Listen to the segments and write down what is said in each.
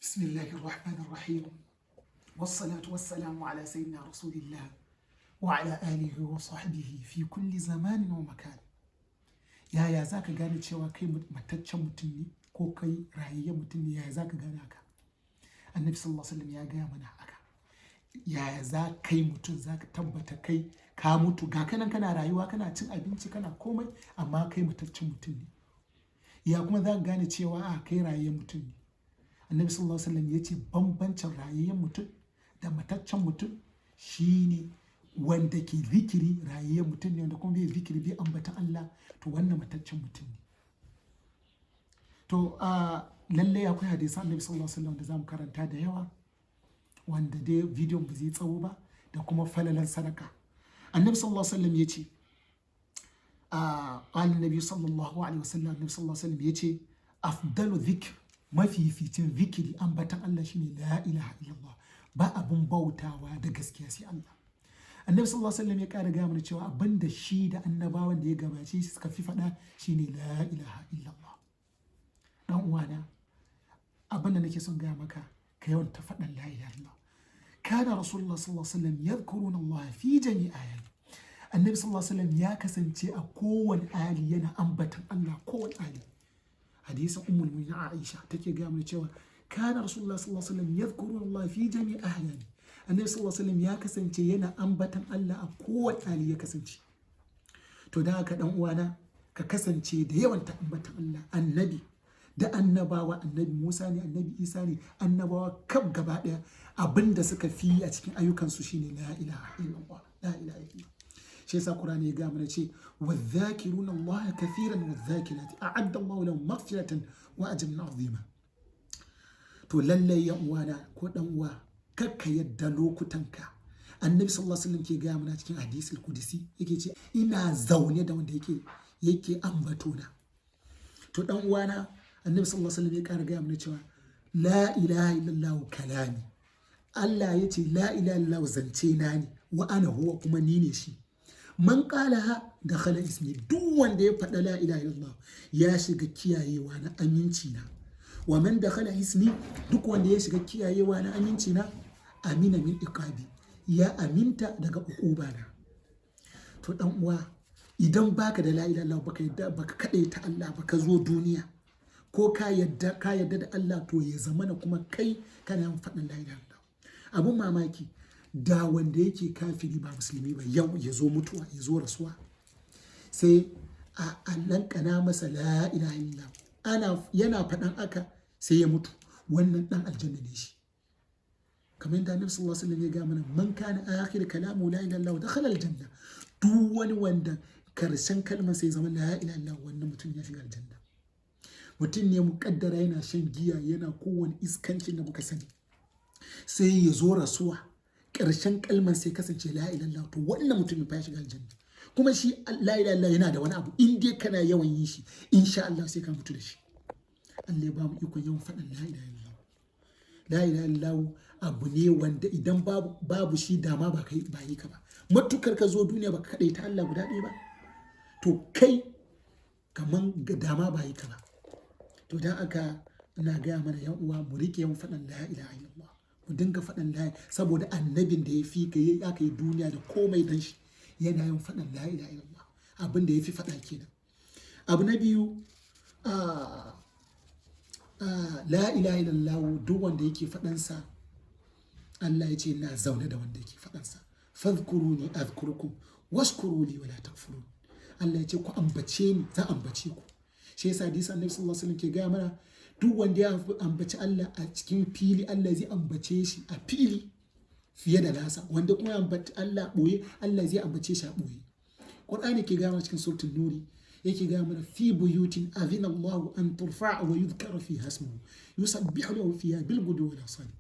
بسم الله الرحمن الرحيم والصلاة والسلام على سيدنا رسول الله وعلى آله وصحبه في كل زمان ومكان. Yaya za ka gane cewa kai mataccen mutum ne ko kai rayayyen mutum ne? Yaya za ka gane haka? Annabi sallallahu alaihi wasallam ya gaya mana haka. Yaya za kai mutum za ka tabbata kai ka mutu ga kanan kana rayuwa kana cin abinci kana komai amma kai mataccen mutum ne? Ya kuma za ka gane cewa a kai rayayyen mutum ne? Annabi sallallahu alaihi wasallam ya ce bambancin rayayyen mutum da mataccen mutum shine wanda ke zikiri rayayyen mutum ne, wanda kuma bai zikiri bai ambatan Allah to wannan mataccen mutum ne. To lalle akwai hadisi Annabi sallallahu alaihi wasallam da zamu karanta da yawa wanda dai bidiyon ba zai tsawo ba, da kuma falalan sadaka. Annabi sallallahu alaihi wasallam ya ce Annabi sallallahu alaihi wasallam ya ce afdalu dhikr, mafificin zikiri ambatan Allah shine la ilaha illallah, ba abun bautawa da gaskiya sai Allah. Annabi sallallahu alaihi wasallam ya ƙara gaya mana cewa abinda shi da annabawan da ya gabace shi suka fi faɗa shine la ilaha illallah. Dan uwana, abinda nake son gaya maka ka yawan ta faɗan la ilaha illallah. Kana rasulullah sallallahu alaihi wasallam yadhkuruna Allah fi jami'i ayati. Annabi sallallahu alaihi wasallam ya kasance a kowane hali yana ambatan Allah kowane hali. Hadisin ummul mu'minin Aisha take gaya mana cewa kana rasulullah sallallahu alaihi wasallam yadhkuruna Allah fi jami'i ayati. Annabi sallallahu alaihi wasallam ya kasance yana ambatan Allah a kowace hali ya kasance. To dan haka dan uwana ka kasance da yawan ta ambatan Allah. Annabi da annabawa, annabi Musa ne, annabi Isa ne, annabawa kaf gaba daya abinda suka fi a cikin ayyukansu shine la ilaha illallah, la ilaha illallah. Shi yasa Qur'ani ya ga mana ce wadh-dhakiruna Allah kathiran wadh-dhakirati a'adda Allah lahum maghfiratan wa ajran 'azima. To lalle ya uwana ko dan uwa, kakka yadda lokutanka. Annabi sallallahu alaihi wasallam ke gaya mana cikin hadisul qudsi yake ce ina zaune da wanda yake ambato na. To dan uwana, Annabi sallallahu alaihi wasallam ya ƙara gaya mana cewa la ilaha illallah kalami. Allah ya ce la ilaha illallah zance na ne, wa ana huwa kuma ni ne shi. Man qalaha dakhala ismi, duk wanda ya faɗa la ilaha illallah ya shiga kiyayewa na aminci na. Wa man dakhala ismi, duk wanda ya shiga kiyayewa na aminci na amina min iqabi, ya aminta daga ukuba na. To dan uwa, idan baka da la ilaha illallah, baka yadda baka kadaita Allah, baka zo duniya ko ka yadda da Allah, to ya zamana kuma kai kana yin faɗin la ilaha illallah. Abun mamaki, da wanda yake kafiri ba musulmi ba yau ya zo mutuwa, ya zo rasuwa, sai a lankana masa la ilaha illallah, yana faɗan aka sai ya mutu, wannan dan aljanna ne shi. kamar yadda Annabi sallallahu alaihi wasallam ya ga mana man kana akhir kalamu la ilaha illallah dakhala aljanna. Duk wani wanda karshen kalmar sai zama la ilaha illallah, wannan mutum ya shiga aljanna. Mutum ne muƙaddara yana shan giya, yana kowane iskancin da muka sani, sai ya zo rasuwa, karshen kalmar sai kasance la ilaha illallah, to wannan mutum ya shiga aljanna. Kuma shi la ilaha illallah yana da wani abu, in dai kana yawan yin shi insha Allah sai ka mutu da shi. Allah ya ba mu ikon yawan faɗin la ilaha illallah. La ilaha illallah abu ne wanda idan babu shi dama ba yi ka ba. Matukar ka zo duniya baka kaɗai ta Allah guda ɗaya ba, to kai kaman ga dama ba yi ka ba. To dan aka ina gaya mana yan uwa mu rike yawan faɗin la ilaha illallah, mu dinga faɗin la, saboda annabin da ya fi ka aka yi duniya da komai dan shi yana yawan faɗin la ilaha illallah, abin da ya fi faɗa kenan. Abu na biyu, la ilaha illallah duk wanda yake faɗansa, Allah ya ce ina zaune da wanda yake faɗansa. Fadhkuruni azkurkum washkuruli wala takfurun. Allah ya ce ku ambace ni zan ambace ku. Shi yasa hadisi Annabi sallallahu alaihi wasallam ke gaya mana duk wanda ya ambaci Allah a cikin fili, Allah zai ambace shi a fili fiye da nasa, wanda kuma ya ambaci Allah boye, Allah zai ambace shi a boye. Qur'ani ke gaya mana cikin suratul Nuri, yake gaya mana fi buyutin azina Allah an turfa'a wa yudhkara fiha ismuhu yusabbihu lahu fiha bil ghudwi wal asali.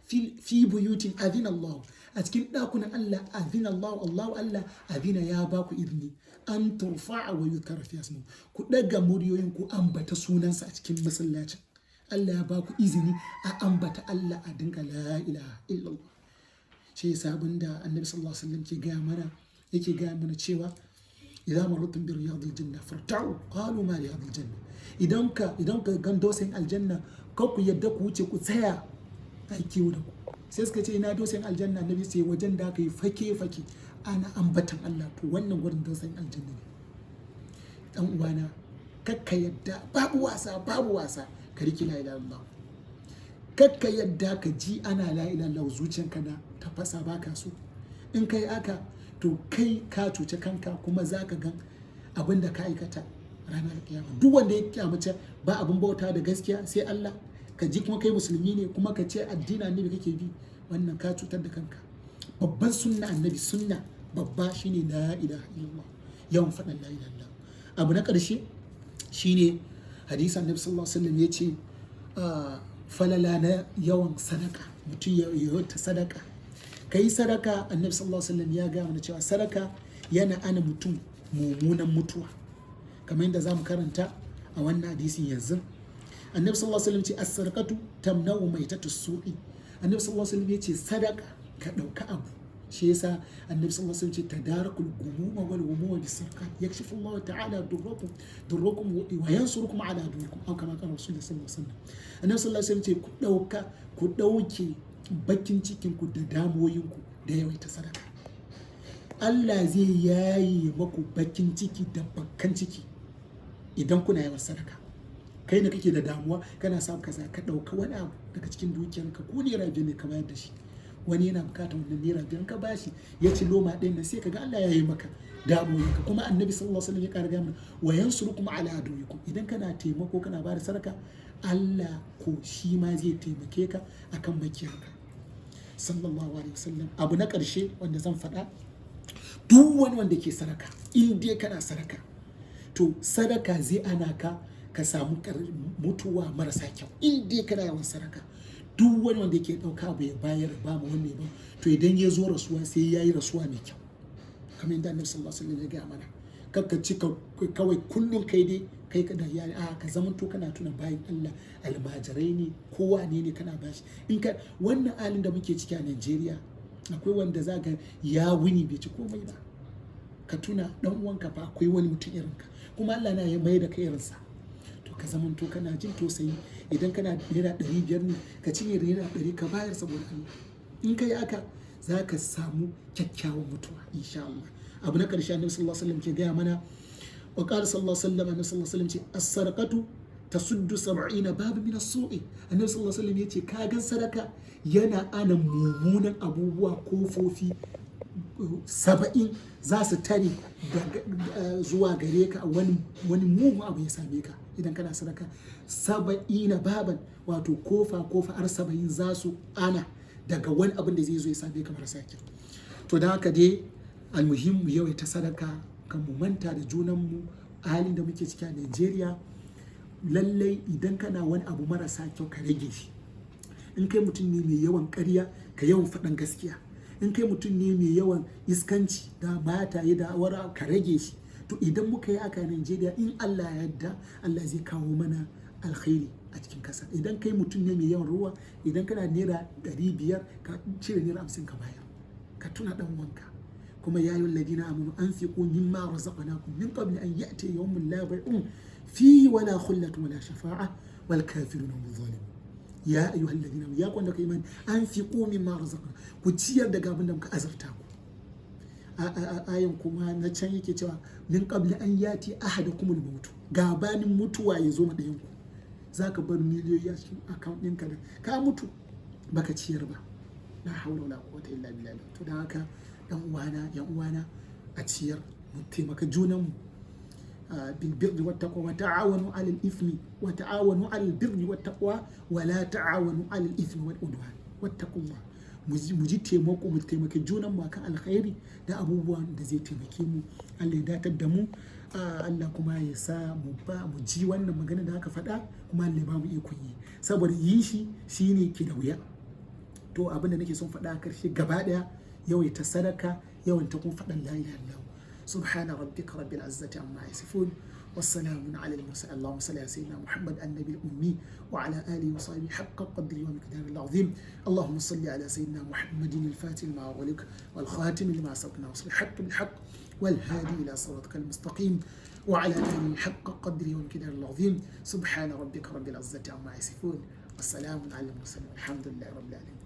Fi buyutin azina Allah, a cikin dakunan Allah azina Allah azina ya ba ku izini an turfa'a wa yudhkara fiha ismuhu, ku daga muryoyin ku ambata sunansa a cikin masallacin. Allah ya ba ku izini a ambata Allah, a dinga la ilaha illallah. Shi yasa abinda Annabi sallallahu alaihi wasallam yake gaya mana cewa idan marartum bi riyadil janna farta'u qalu ma riyadil janna, idan ka gan dosayin aljanna ka ku yadda ku wuce ku tsaya ai kiwo da ku. Sai suka ce ina dosayin aljanna, annabi sai wajen da aka yi fake ana ambatan Allah, to wannan gurin dosayin aljanna ne. Dan uwana, kakka yadda, babu wasa ka riki la ilaha illallah. Kakka yadda ka ji ana la ilaha illallah zuciyanka na tafasa baka so. In kai aka, to kai ka cuce kanka, kuma za ka gan abin da ka aikata ranar kiyama. Duk wanda ya kyamace ba abin bauta da gaskiya sai Allah, ka ji kuma kai musulmi ne, kuma ka ce addinin annabi kake bi, wannan ka cutar da kanka. Babban sunna annabi, sunna babba shine la ilaha illallah, yawan faɗan la ilaha illallah. Abu na ƙarshe shine hadisi annabi sallallahu alaihi wasallam ya ce falala na yawan sadaka, mutum ya yawaita sadaka. Kai sadaka, annabi sallallahu alaihi wasallam ya gaya mana cewa sadaka yana ana mutum mummunan mutuwa, kamar yadda zamu karanta a wannan hadisin yanzu. Annabi sallallahu alaihi wasallam ce as-sadaqatu tamna'u maitatu su'i. Annabi sallallahu alaihi wasallam ya ce sadaka ka dauka abu. Shi yasa annabi sallallahu alaihi wasallam ce tadarakul gumuma wal gumuma bis sadaqat yakshifu Allah ta'ala durrukum wa yansurukum ala aduwikum, aw kama qala rasulullah sallallahu alaihi wasallam. Annabi sallallahu alaihi wasallam ce ku dauke bakin cikin ku da damoyin ku da yawaita sadaka. Allah zai yayi maku bakin ciki da bakkan ciki idan kuna yawan sadaka. Kai ne kake da damuwa, kana samun kaza, ka dauka wani abu daga cikin dukiyarka, ko ne rabi ne ka bayar da shi. Wani yana bukatar wannan naira biyar, ka bashi ya ci loma ɗin nan, sai ka ga Allah ya yi maka damuwarka. Kuma annabi sallallahu alaihi wasallam ya ƙara gaya mana wa yansurukum ala aduwikum, idan kana taimako kana bada sadaka, Allah ko shi ma zai taimake ka akan makiyarka sallallahu alaihi wasallam. Abu na ƙarshe wanda zan faɗa, duk wani wanda ke sadaka, in dai kana sadaka, to sadaka zai ana ka samu mutuwa marasa kyau. In dai kana yawan sadaka, duk wani wanda yake ɗauka abu ya bayar ba mu wanne ba, to idan ya zo rasuwa sai ya yi rasuwa mai kyau, kamar yadda annabi sallallahu alaihi wasallam ya gaya mana. Kakka ci kawai kullum kai dai kai ka da iyali, ka zamanto kana tuna bayan Allah, almajirai ne, kowa ne kana bashi. In ka wannan halin da muke ciki a Najeriya, akwai wanda za ga ya wuni bai ci komai ba. Ka tuna dan uwanka fa akwai wani mutum irinka, kuma Allah na ya mai da kai irinsa. Ka zamanto kana jin tausayi, idan kana naira 500 ne ka cinye naira 100 ka bayar saboda Allah. In kai haka za ka samu kyakkyawan mutuwa insha Allah. Abu na ƙarshe annabi sallallahu alaihi wasallam ke gaya mana, wa qala sallallahu alaihi wasallam, annabi sallallahu alaihi wasallam ce as-sadaqatu tasuddu 70 babu min as-su'i. Annabi sallallahu alaihi wasallam ya ce ka gan sadaka yana ana mummunan abubuwa, kofofi 70 za su tare zuwa gare ka, wani mugun abu ya same ka idan kana sadaka. 70 baban, wato kofa har 70 za su ana daga wani abin da zai zo ya same ka marasa kyau. To da haka dai almuhimmu yawaita sadaka, kan mu manta da junanmu halin da muke ciki a Najeriya. Lallai idan kana wani abu marasa kyau ka rage shi. In kai mutum ne mai yawan ƙarya, ka yawan faɗan gaskiya. In kai mutum ne mai yawan iskanci da mataye da wara, ka rage shi. To idan muka yi aka Najeriya, in Allah ya yarda, Allah zai kawo mana alkhairi a cikin kasa. Idan kai mutum ne mai yawan ruwa, idan kana naira 500 ka cire naira 50 ka bayar, ka tuna dan wanka. Kuma ya yi ladina amanu anfiqu mimma razaqnakum min qabli an ya'ti yawmun la bay'un fihi wala khullatun wala shafa'a wal kafiruna hum zalimun. Ya ayyuhal ladina, ya kwanda kai imani, anfiqu mimma razaqnakum, ku ciyar daga abin da muka azarta ku. Ayan kuma na can yake cewa min qabli an yati ahadakumul maut, gabanin mutuwa ya zo ma dayan ku. Zaka bar miliyoyi a cikin account ɗinka da ka mutu baka ciyar ba. La hawla wala quwwata illa billah. To dan haka yan uwana a ciyar, mu taimaka junanmu bil birri wat taqwa wa ta'awanu 'alal ithmi wa ta'awanu 'alal birri wat taqwa wa la ta'awanu 'alal ithmi wal udwan wattaqullah. Mu ji taimako, mu taimaki junanmu akan alkhairi da abubuwan da zai taimake mu. Allah ya datar da mu, Allah kuma ya sa mu ji wannan magana da aka faɗa, kuma Allah ya ba mu ikon yi, saboda yin shi shine ke da wuya. To abin da nake son faɗa a ƙarshe gaba ɗaya, yawaita sadaka, yawaita kuma faɗan la ilaha illallah. Subhana rabbika rabbil izzati amma yasifun, wassalamun ala al-mursalin. Allahumma salli ala sayyidina Muhammad an-nabiy al-ummi wa ala alihi wa sahbihi haqqa qadri wa miqdarihi al-azim. Allahumma salli ala sayyidina Muhammadin al-fatih lima ughliq wal khatim lima sabaq nasr al-haqq bil haqq والهادي إلى صراطك المستقيم وعلى آله حق قدره ومقداره العظيم. سبحان ربك رب العزة عما يصفون والسلام على المرسلين والحمد لله رب العالمين.